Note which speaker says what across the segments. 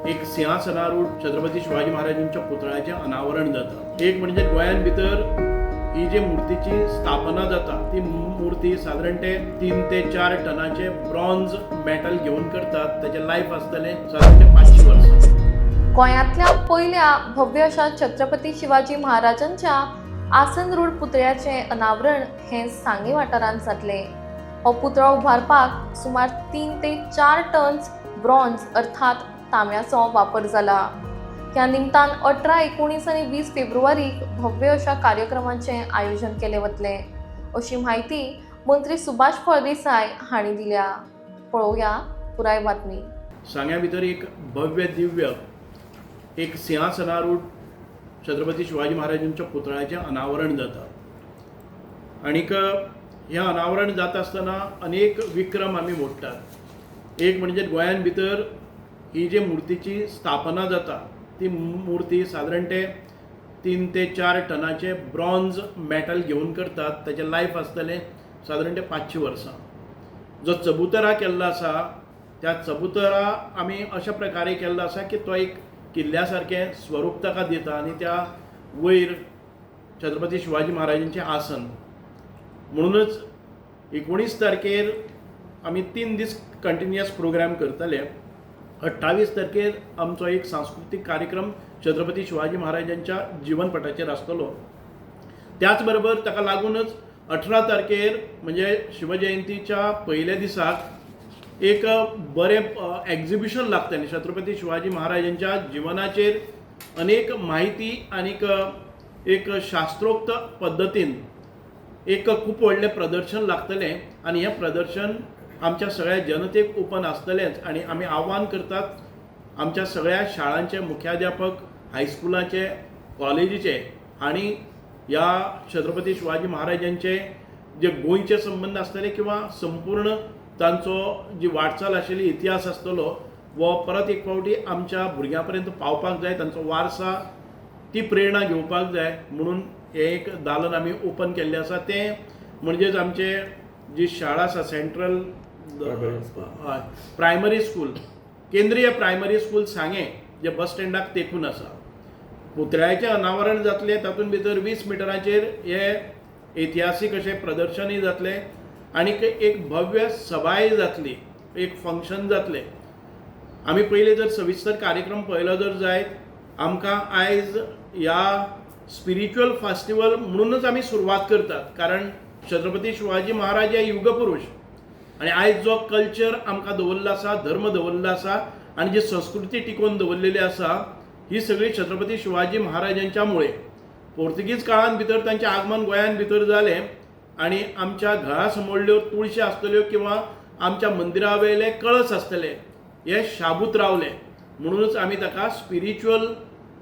Speaker 1: एक सिंहासनारूढ छत्रपती शिवाजी महाराजांच्या पुतळ्याचे अनावरण जाता। एक म्हणजे गोंयान भितर ही जी मूर्तीची स्थापना जाता ती मूर्ती साधारणते 3 ते 4 टनाचे ब्रॉन्झ मेटल घेऊन करतात। त्याचे लाईफ असतले साधारणते 500 वर्सां।
Speaker 2: गोंयांतल्या पहिल्या भव्य अशा छत्रपती शिवाजी महाराजांच्या आसनरूढ पुतळ्याचे अनावरण हे सांगे वाठारांत जातले। हो पुतळो उभारपाक सुमार 3 ते 4 टन्स ब्रॉन्झ अर्थात तांब्याचो वापर जाला। ह्या निमतान 18, 19 आणि 20 फेब्रुवारीक भव्य अशा कार्यक्रमांचे आयोजन केले वतले, अशी माहिती मंत्री सुभाष फळदेसाय हांणी दिल्या। पळोवया पुराय बातमी।
Speaker 1: सांग्या भितर एक भव्य दिव्य एक सिंहासनारूढ छत्रपती शिवाजी महाराजांच्या पुतळ्याचे अनावरण जाता। आणिक हे अनावरण जात असताना अनेक विक्रम आम्ही मोडटात। एक म्हणजे गोंयान भितर ही जी मूर्तीची स्थापना जाता ती मूर्ती साधारणते 3 ते 4 टनाचे ब्रॉन्झ मेटल घेऊन करतात। त्याचे लाईफ असतले साधारणते 500 वर्सां। जो चबुतरा केल्लो आसा त्या चबुतरा आमी अशा प्रकारे केल्लो आसा की तो एक किल्ल्या सारकें स्वरूप ताका दिता आनी त्या वयर छत्रपती शिवाजी महाराजांचें आसन। म्हणूनच 19 तारखेर आमी 3 दीस कंटिन्युअस प्रोग्राम करतले। 28 तारखेर आमचो एक सांस्कृतिक कार्यक्रम छत्रपती शिवाजी महाराजांच्या जीवनपटाचेर आसतलो। त्याच बरोबर ताका लागूनच 18 तारखेर म्हणजे शिवजयंतीच्या पयल्या दिसाक एक बरें एक्झिबिशन लागतलें छत्रपती शिवाजी महाराजांच्या जीवनाचेर अनेक माहिती आनीक एक शास्त्रोक्त पद्दतीन एक खूप व्हडलें प्रदर्शन लागतलें आनी हें प्रदर्शन आमच्या सगळ्या जनतेक ओपन आसतलेंच। आनी आमी आव्हान करतात आमच्या सगळ्या शाळांचे मुख्याध्यापक, हायस्कुलाचे, कॉलेजीचे आनी ह्या छत्रपती शिवाजी महाराजांचे जे गोंयचे संबंध आसतले किंवा संपूर्ण तांचो जी वाटचाल आशिल्ली इतिहास आसतलो वो परत एक फावटी आमच्या भुरग्यां पर्यंत पावपाक जाय, तांचो वारसा ती प्रेरणा घेवपाक जाय म्हणून हे एक दालन आमी ओपन केल्लें आसा। तें म्हणजेच आमचे जी शाळा आसा सेंट्रल प्रायमरी स्कूल, केंद्रीय प्रायमरी स्कूल सांगे जे बस स्टँडाक तेकून आसा। पुतळ्याचें अनावरण जातलें, तातूंत भितर 20 मिटराचेर हे ऐतिहासीक अशें प्रदर्शनय जातलें आनीक एक भव्य सभाय जातली, एक फंक्शन जातलें। आमी पयलीं जर सविस्तर कार्यक्रम पळयलो जर जायत आमकां आयज ह्या स्पिरिच्युअल फेस्टिवल म्हणूनच आमी सुरवात करतात, कारण छत्रपती शिवाजी महाराज हे युगपुरुष आनी आयज जो कल्चर आमकां दवरलो आसा, धर्म दवरलो आसा आनी जी संस्कृती टिकोवन दवरलेली आसा ही सगळी छत्रपती शिवाजी महाराजांच्या मुळे। पोर्तुगीज काळान भितर तांचें आगमन गोंयान भितर जालें आनी आमच्या घरा समोरल्यो तुळशी आसतल्यो किंवा आमच्या मंदिरा वयले कळस आसतले हे शाबूत रावले। म्हणूनच आमी ताका स्पिरिच्युअल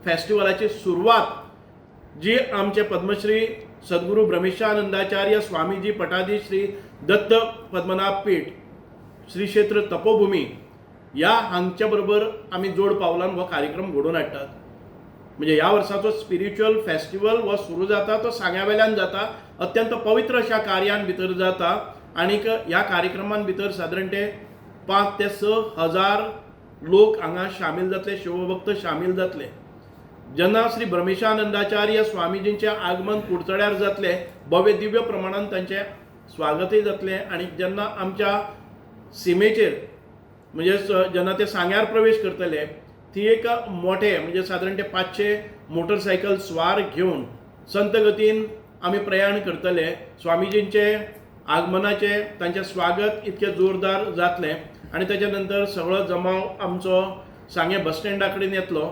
Speaker 1: फेस्टिवलाची सुरवात जी आमचे पद्मश्री सद्गुरू ब्रह्मेशानंदाचार्य स्वामीजी पटाधीश श्री दत्त पद्मनाभ पीठ श्री क्षेत्र तपोभूमी ह्या हांगच्या बरोबर आमी जोड पावलान हो कार्यक्रम घडोवन हाडटात। म्हणजे ह्या वर्साचो स्पिरिच्युअल फेस्टिवल हो सुरू जाता तो सांग्या वेल्यान जाता, अत्यंत पवित्र अशा कार्यान भितर जाता आनीक ह्या कार्यक्रमान भितर सादारणते 5 ते 6 हजार लोक हांगा शामील जातले, शिवभक्त शामील जातले। जेन्ना श्री ब्रह्मेशानंदाचार्य स्वामीजींचे आगमन कुडचड्यार जातले, भव्य दिव्य प्रमाणान तांचे स्वागतय जातलें आनी जेन्ना आमच्या सीमेचेर म्हणजे जेन्ना ते सांग्यार प्रवेश करतले ती एक मोठे म्हणजे सादारणते 500 मोटरसायकल स्वार घेवन संत गतीन आमी प्रयाण करतले। स्वामीजींचे आगमनाचे तांचे स्वागत इतके जोरदार जातलें आनी ताच्या नंतर सगळो जमाव आमचो सांगे बस स्टँडा कडेन येतलो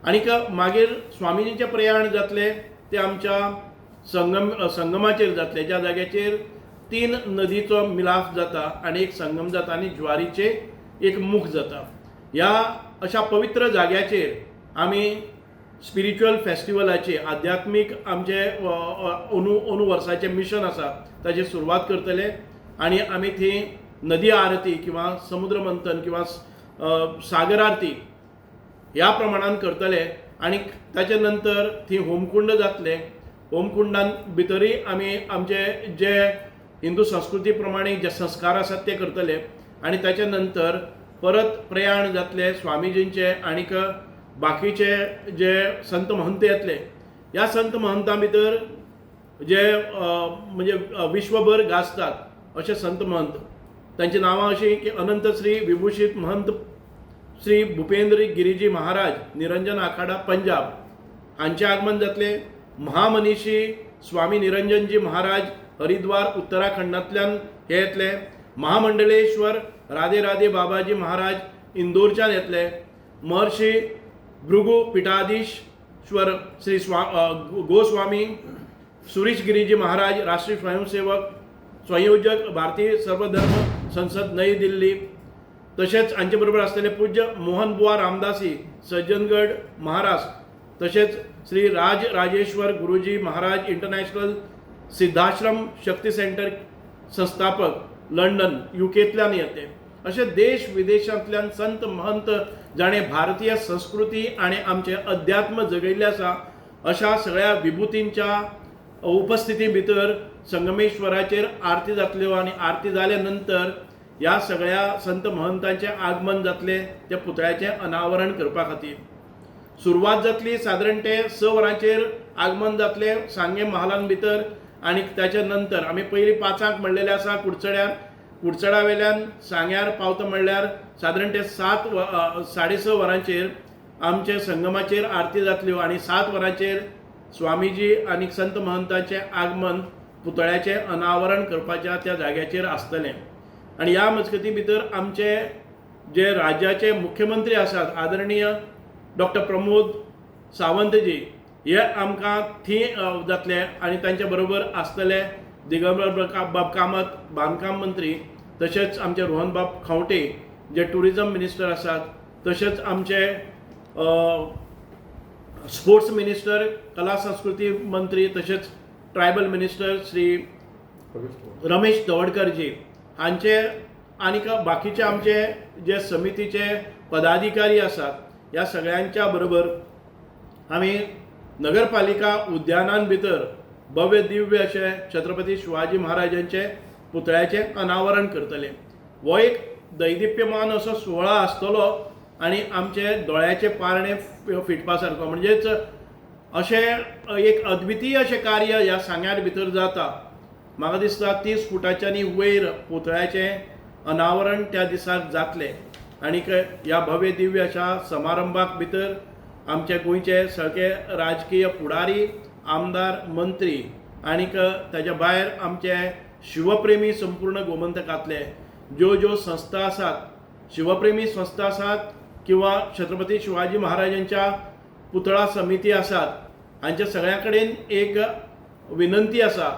Speaker 1: आनीक मागीर स्वामीजींचे प्रयाण जातले ते आमच्या संगमाचेर जातले, ज्या जाग्याचेर 3 नदीचो मिलाफ जाता आनी एक संगम जाता आनी ज्वारीचे एक मुख जाता। ह्या अशा पवित्र जाग्याचेर आमी स्पिरिच्युअल फेस्टिवलाचे आध्यात्मीक आमचे अंदू वर्साचें मिशन आसा ताची सुरवात करतले आनी आमी थी नदी आरती किंवा समुद्र मंथन किंवा सागर आरती ह्या प्रमाणान करतले आनी ताचे नंतर थी होमकुंड जातले। होमकुंडान भितरय आमी आमचे जे हिंदू संस्कृती प्रमाणे जे संस्कार आसात ते करतले आनी ताचे नंतर परत प्रयाण जातले स्वामीजींचे आनीक बाकीचे जे संत महंत येतले ह्या संत महंतां भितर जे म्हणजे विश्वभर गाजतात अशे संत महंत तांची नांवां अशीं की अनंत श्री विभूषित महंत श्री भूपेंद्र गिरीजी महाराज निरंजन आखाडा पंजाब हांचे आगमन जातले। महामनीषी स्वामी निरंजनजी महाराज हरिद्वार उत्तराखंडांतल्यान हे येतले। महामंडलेश्वर राधे राधे बाबाजी महाराज इंदोरच्यान येतले। महर्षी भृगु पीठाधीश्वर श्री गोस्वामी सुरेश गिरीजी महाराज राष्ट्रीय स्वयंसेवक संयोजक भारतीय सर्वधर्म संसद नई दिल्ली, तसेच हांचे बरोबर आसलेले पूज्य मोहन बुवा रामदासी सज्जनगड महाराष्ट्र, तसेच श्री राज राजेश्वर गुरुजी महाराज इंटरनॅशनल सिद्धाश्रम शक्ती सेंटर संस्थापक लंडन यूकेतल्यान येते। असे देश विदेशांतल्यान संत महंत जाणे भारतीय संस्कृती आणि आमचे अध्यात्म जगयल्ले आसा अशा सगळ्या विभूतींच्या उपस्थिती भितर संगमेश्वराचेर आरती जातल्यो आणि आरती जाल्या नंतर ह्या सगळ्या संत महंतांचे आगमन जातले ते पुतळ्याचे अनावरण करपा खातीर। सुरवात जातली सादारण ते 6 वरांचेर आगमन जातले सांगे महालान भितर आणि त्याच्या नंतर आमी पयलीं 5 म्हणलेले आसा कुडचड्या वेल्यान सांग्यार पावता म्हणल्यार सादारण ते 7:30 वरांचेर आमचे संगमाचेर आरती जातल्यो आणि 7 वरांचेर स्वामीजी आणि संत महंतांचे आगमन पुतळ्याचे अनावरण करपाच्या त्या जाग्याचेर आसतलें। आणि ह्या मजगती भितर आमचे जे राज्याचे मुख्यमंत्री आसात आदरणीय डॉक्टर प्रमोद सावंतजी हे आमकां थी जातले आणि तांच्या बरोबर आसतले दिगंबर बाब कामत बांदकाम मंत्री, तसेच आमचे रोहनबाब खंवटे जे टुरिजम मिनिस्टर आसात, तसेच आमचे स्पोर्ट्स मिनिस्टर कला संस्कृती मंत्री, तसेच ट्रायबल मिनिस्टर श्री रमेश तवडकरजी हांचे आनीक बाकीचे आमचे जे समितीचे पदाधिकारी आसात ह्या सगळ्यांच्या बरोबर आमी नगरपालिका उद्यानान भितर भव्य दिव्य अशे छत्रपती शिवाजी महाराजांचे पुतळ्याचे अनावरण करतले। हो एक दैदिप्यमान असो सुवाळा आसतलो आणि आमचे दोळ्याचे पारणे फिटपा सारको, म्हणजेच अशे एक अद्वितीय अशें कार्य ह्या सांग्यार भितर जाता। म्हाका दिसता 30 फुटांच्यानी वयर पुतळ्याचे अनावरण त्या दिसाक जातले आणि ह्या भव्य दिव्य अशा समारंभाक भितर आमचे गोंयचे सगळे राजकीय फुडारी आमदार मंत्री आनीक ताच्या भायर आमचे शिवप्रेमी संपूर्ण गोमंतकांतले ज्यो संस्था आसात शिवप्रेमी संस्था आसात किंवा छत्रपती शिवाजी महाराजांच्या पुतळा समिती आसात हांच्या सगळ्यां कडेन एक विनंती आसा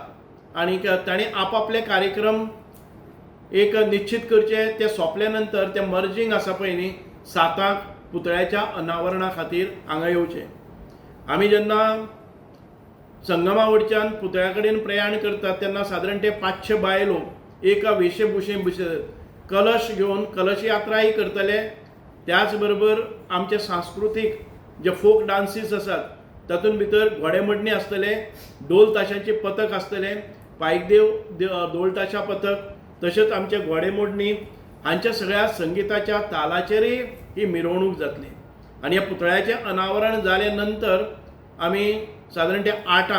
Speaker 1: आणि तांणी आपापले कार्यक्रम एक निश्चित करचे। ते सोंपल्या नंतर ते मर्जिंग आसा पळय न्ही 7 पुतळ्याच्या अनावरणा खातीर हांगा येवचे। आमी जेन्ना संगमा वयच्यान पुतळ्या कडेन प्रयाण करतात तेन्ना सादारण ते 500 बायलो एका वेशभुशेन कलश घेवन कलश यात्राय करतले। त्याच बरोबर आमचे सांस्कृतीक जे फोक डान्सीस आसात तातूंत भितर घोडेमोडणी आसतले, ढोल ताशांचे पथक आसतले, पायकदेव ढोल ताशा पथक, तशेंच आमचे घोडेमोडणी हांच्या सगळ्या संगीताच्या तालाचेरय ही मिरवणूक जातली। आणि ह्या पुतळ्याचे अनावरण जाले नंतर आमी सादारण ते 8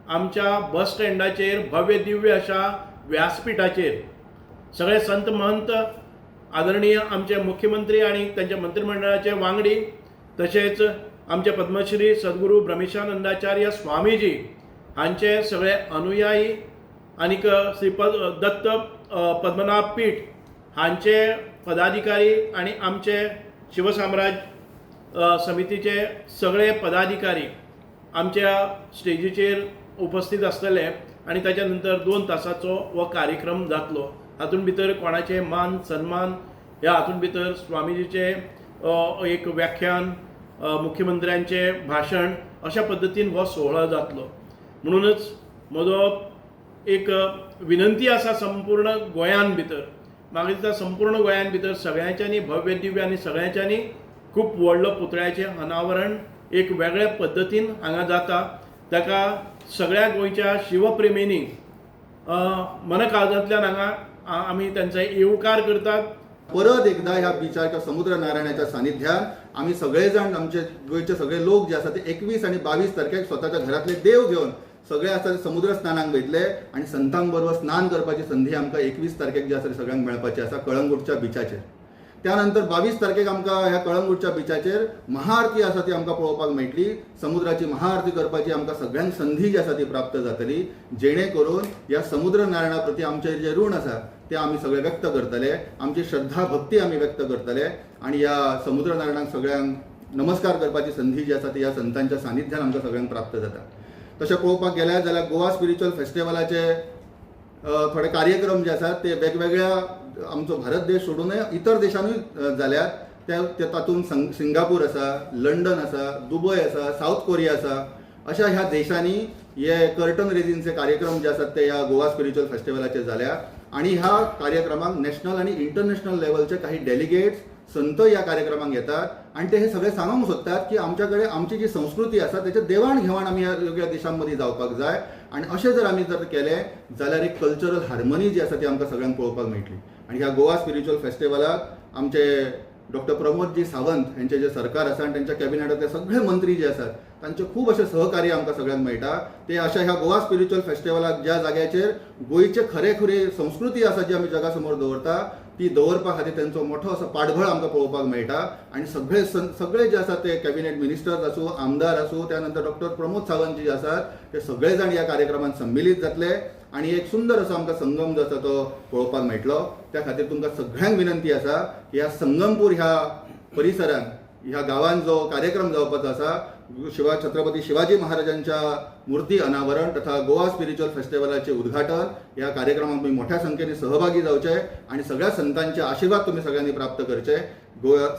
Speaker 1: आमच्या बस स्टँडाचेर भव्य दिव्य अशा व्यासपीठाचेर सगळे संत महंत आदरणीय आमचे मुख्यमंत्री आणि त्यांच्या मंत्रिमंडळाचे वांगडी, तसेच आमचे पद्मश्री सद्गुरू ब्रह्मेशानंदाचार्य स्वामीजी हांचे सगळे अनुयायी आनीक श्रीपद दत्त पद्मनाभ पीठ हांचे पदाधिकारी आणि आमचे शिवसाम्राज्य समितीचे सगळे पदाधिकारी आमच्या स्टेजीचेर उपस्थित आसतले आणि त्याच्या नंतर 2 तासाचो हो कार्यक्रम जातलो। हातूंत भितर कोणाचे मान सन्मान, ह्या हातूंत भितर स्वामीजीचे एक व्याख्यान, मुख्यमंत्र्यांचे भाशण, अशा पद्दतीन हो सोहळा जातलो। म्हणूनच म्हजो एक विनंती आसा संपूर्ण गोंयान भितर, म्हाका दिसता संपूर्ण गोंयान भितर सगळ्यांच्यांनी भव्य दिव्य आनी सगळ्यांच्यांनी खूब व्हडलो पुतळ्याचें अनावरण एक वेगळ्या पद्दतीन हांगा जाता। ताका सगळ्या गोंयच्या शिवप्रेमींनी मन काळजांतल्यान हांगा आमी तांचो येवकार करतात
Speaker 3: परत एकदा ह्या बिचार किंवा समुद्र नारायणाच्या सानिध्यात आम्ही सगळेजण आमचे गोंयचे सगळे लोक जे आसात ते 21 आणि 22 तारखेक स्वताच्या घरातले देव घेवन सगळे आसा ते समुद्र स्नानाक वयतले आणि संतांक बरोबर स्नान करपाची संधी आमकां 21 तारखेक जी आसा ती सगळ्यांक मेळपाची आसा कळंगूटच्या बिचाचेर. त्यानंतर 22 तारखेक आमकां ह्या कळंगूटच्या बिचाचेर महाआरती आसा ती आमकां पळोवपाक मेळटली. समुद्राची महाआरती करपाची आमकां सगळ्यांक संधी जी आसा ती प्राप्त जातली, जेणे करून ह्या समुद्र नारायणा प्रती आमचें जें ऋण आसा ते आमी सगळे व्यक्त करतले, आमची श्रद्धा भक्ती आमी व्यक्त करतले आणि ह्या समुद्र नारायणाक सगळ्यांक नमस्कार करपाची संधी जी आसा ती ह्या संतांच्या सानिध्यान आमकां सगळ्यांक प्राप्त जाता. तशें पळोवपाक गेल्यार जाल्यार गोवा स्पिरिच्युअल फेस्टिवलाचे थोडे कार्यक्रम जे आसात ते वेगवेगळ्या आमचो भारत देश सोडूनय इतर देशांनीय जाल्यात. ते तातूंत सिंगापूर आसा, लंडन आसा, दुबय आसा, साऊथ कोरिया आसा, अशा ह्या देशांनी हे कर्टन रेजिंगचे कार्यक्रम जे आसात ते ह्या गोवा स्पिरिच्युअल फेस्टिवलाचे जाल्या आणि ह्या कार्यक्रमाक नॅशनल आणि इंटरनॅशनल लेवलचे काही डेलिगेट्स संत ह्या कार्यक्रमाक येतात आणि ते हे सगळे सांगूंक सोदतात की आमच्याकडे आमची जी संस्कृती आसा त्याचे देवाण घेवाण आमी ह्या वेगळ्या देशांमदी जावपाक जाय आणि अशें जर आमी जर केलें जाल्यार एक कल्चरल हार्मनी जी आसा ती आमकां सगळ्यांक पळोवपाक मेळटली. आणि ह्या गोवा स्पिरिच्युअल फेस्टिवलाक आमचे डॉक्टर प्रमोदजी सावंत यांचे जे सरकार आसा आणि त्यांच्या कॅबिनेटातले सगळे मंत्री जे आसात तांचे खूब अशें सहकार्य आमकां सगळ्यांक मेळटा. ते अशा ह्या गोवा स्पिरिच्युअल फेस्टिवलाक ज्या जाग्याचेर गोंयचे खरे संस्कृती आसा जी आमी जगा समोर दवरता ती दवरपा खातीर त्यांचो मोठो असो पाठबळ आमकां पळोवपाक मेळटा आणि सगळे जे आसात ते कॅबिनेट मिनिस्टर्स आसूं, आमदार आसूं, त्यानंतर डॉक्टर प्रमोद सावंत जे आसात ते सगळे जाण ह्या कार्यक्रमात सम्मिलीत जातले आणि एक सुंदर असो आमकां संगम जो आसा तो पळोवपाक मेळटलो. त्या खातीर तुमकां सगळ्यांक विनंती आसा की ह्या संगमपूर ह्या परिसरांत ह्या गांवांत जो कार्यक्रम जावपाचो आसा छत्रपती शिवाजी महाराजांच्या मूर्ती अनावरण तथा गोवा स्पिरिच्युअल फेस्टिवलाचे उद्घाटन ह्या कार्यक्रमात तुम्ही मोठ्या संख्येने सहभागी जावचे आणि सगळ्या संतांचे आशीर्वाद तुम्ही सगळ्यांनी प्राप्त करचे.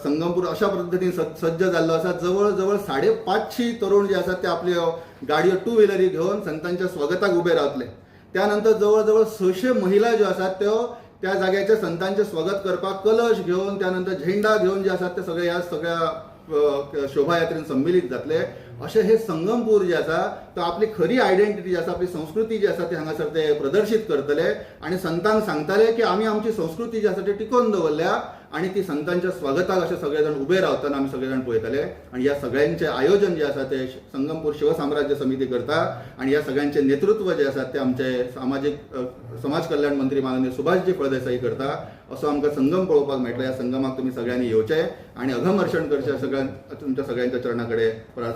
Speaker 3: संगमपूर अशा पद्धतीने सज्ज जाल्लो आसा. जवळ जवळ 550 तरुण जे आसात ते आपल्यो गाडयो 2 व्हिलरी घेवन संतांच्या स्वागताक उभे रावतले. त्यानंतर जवळ 600 महिला ज्यो आसात त्यो त्या जाग्याच्या संतांचे स्वागत करपाक कलश घेवन त्यानंतर झेंडा घेवन जे आसात ते सगळे ह्या सगळ्या शोभायात्रेन सम्मिलीत जातले. अशें हे संगमपूर जे आसा तो आपली खरी आयडेंटिटी जी आसा आपली संस्कृती जी आसा ती हांगासर ते प्रदर्शीत करतले आणि संतांक सांगतले की आमी आमची संस्कृती जी आसा ती टिकोवन दवरल्या आणि ती संतांच्या स्वागताक अशे सगळेजण उभे रावतना आमी सगळेजण पळयतले. आणि ह्या सगळ्यांचे आयोजन जे आसा ते संगमपूर शिवसाम्राज्य समिती करता आणि ह्या सगळ्यांचे नेतृत्व जे आसा ते आमचे समाज कल्याण मंत्री माननीय सुभाषजी फळदेसाई करता. असो आमकां संगम पळोवपाक मेळटलो. ह्या संगमाक तुमी सगळ्यांनी येवचे आणि अघम अर्शण करचे तुमच्या सगळ्यांच्या चरणा कडेन प्रार्थना